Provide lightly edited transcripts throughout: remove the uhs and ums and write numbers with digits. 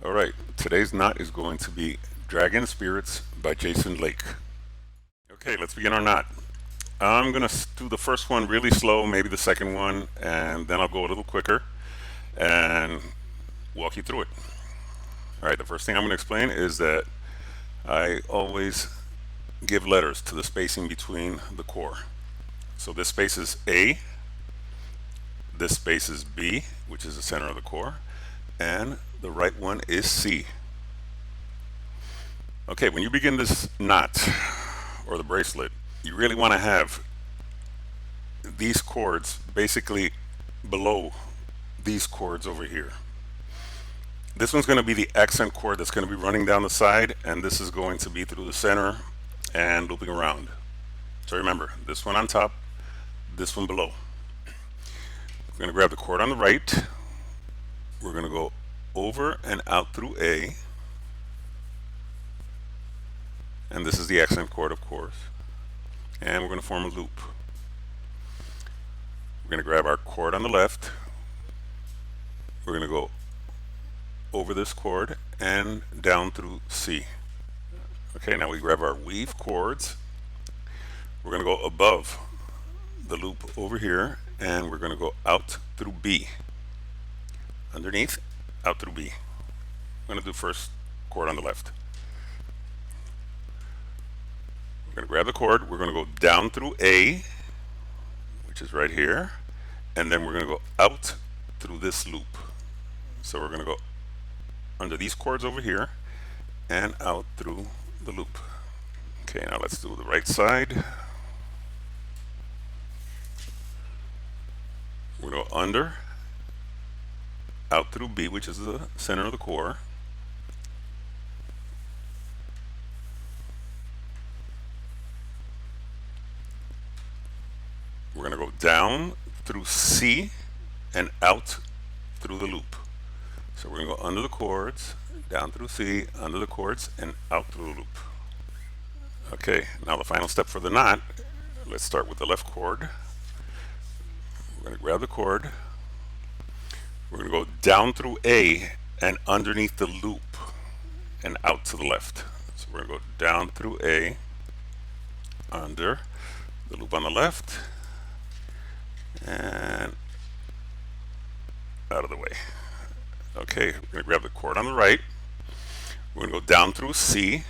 Alright, today's knot is going to be Dragon Spirits by Jason Lake. Okay, let's begin our knot. I'm going to do the first one really slow, maybe the second one, and then I'll go a little quicker and walk you through it. Alright, the first thing I'm going to explain is that I always give letters to the spacing between the core. So this space is A, this space is B, which is the center of the core, and the right one is C. Okay, when you begin this knot or the bracelet, you really want to have these cords basically below these cords over here. This one's going to be the accent cord that's going to be running down the side, and this is going to be through the center and looping around. So remember, this one on top, this one below. We're going to grab the cord on the right. We're going to go over and out through A, and this is the accent cord, of course, and we're going to form a loop. We're going to grab our cord on the left. We're going to go over this cord and down through C. Okay, now we grab our weave cords. We're going to go above the loop over here, and we're going to go out through B. Underneath, out through B. I'm going to do first cord on the left. We're going to grab the cord. We're going to go down through A, which is right here, and then we're going to go out through this loop. So we're going to go under these cords over here and out through the loop. Okay, now let's do the right side. We're going to go under, out through B, which is the center of the core. We're going to go down through C and out through the loop. So we're going to go under the cords, down through C, under the cords, and out through the loop. Okay, now the final step for the knot. Let's start with the left cord. We're going to grab the cord. We're going to go down through A and underneath the loop and out to the left. So we're going to go down through A, under the loop on the left, and out of the way. Okay, we're going to grab the cord on the right. We're going to go down through C,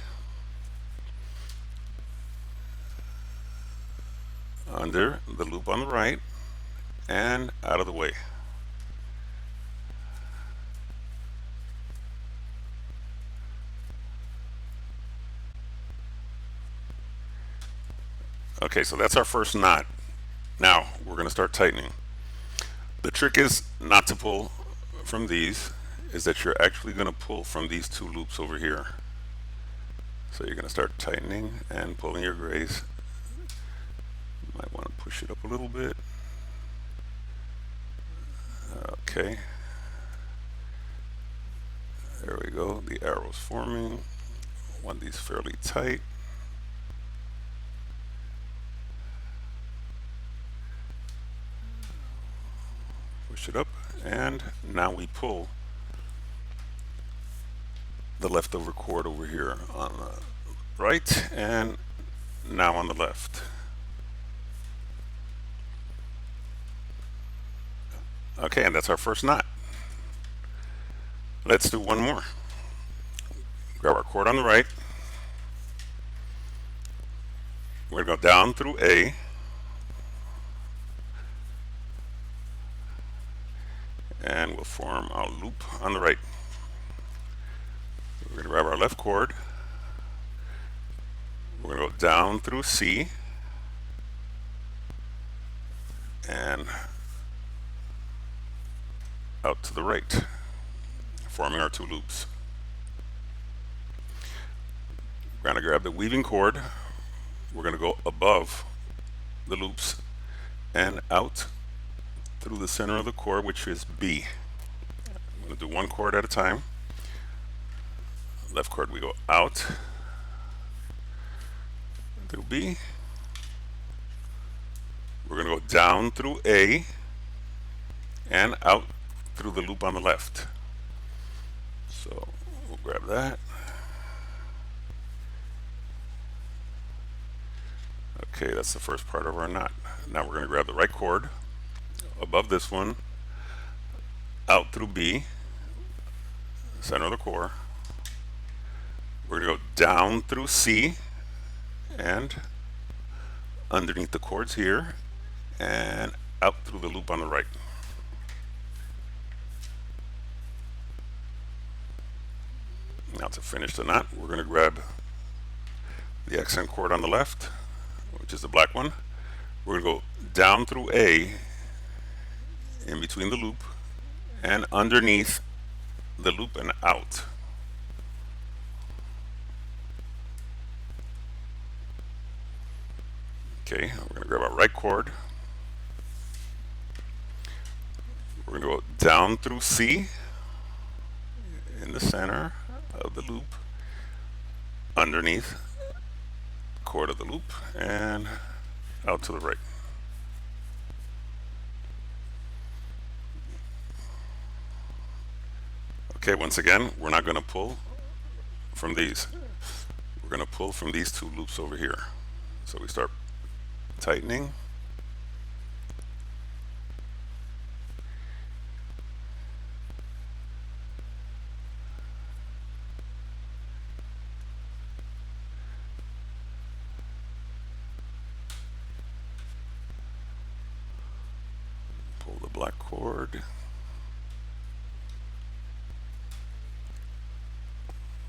under the loop on the right, and out of the way. Okay, so that's our first knot. Now we're going to start tightening. The trick is not to pull from these, is that you're actually going to pull from these two loops over here. So you're going to start tightening and pulling your grays. You might want to push it up a little bit. Okay. There we go. The arrow's forming. Want these fairly tight. Push it up, and now we pull the leftover cord over here on the right, and now on the left. Okay, and that's our first knot. Let's do one more. Grab our cord on the right. We're going to go down through A, and we'll form our loop on the right. We're going to grab our left cord. We're going to go down through C and out to the right, forming our two loops. We're going to grab the weaving cord. We're going to go above the loops and out through the center of the cord, which is B. I'm going to do one cord at a time. Left cord, we go out through B. We're going to go down through A and out through the loop on the left. So grab that. Okay, that's the first part of our knot. Now we're going to grab the right cord above this one, out through B, center of the core. We're going to go down through C and underneath the cords here and out through the loop on the right. Now to finish the knot, we're going to grab the accent cord on the left, which is the black one. We're going to go down through A in between the loop and underneath the loop and out. Okay, we're going to grab our right cord. We're going to go down through C in the center of the loop, underneath the cord of the loop, and out to the right. Okay, once again, we're not going to pull from these. We're going to pull from these two loops over here. So we start tightening. Pull the black cord.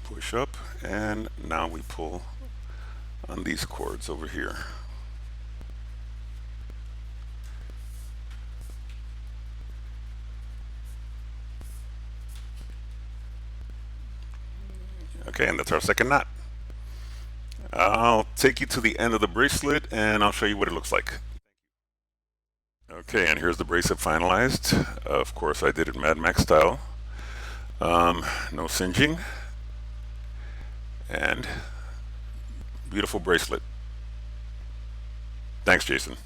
Push up, and now we pull on these cords over here. Okay, and that's our second knot. I'll take you to the end of the bracelet and I'll show you what it looks like. Okay, and here's the bracelet finalized. Of course, I did it Mad Max style. No singeing. And beautiful bracelet. Thanks, Jason.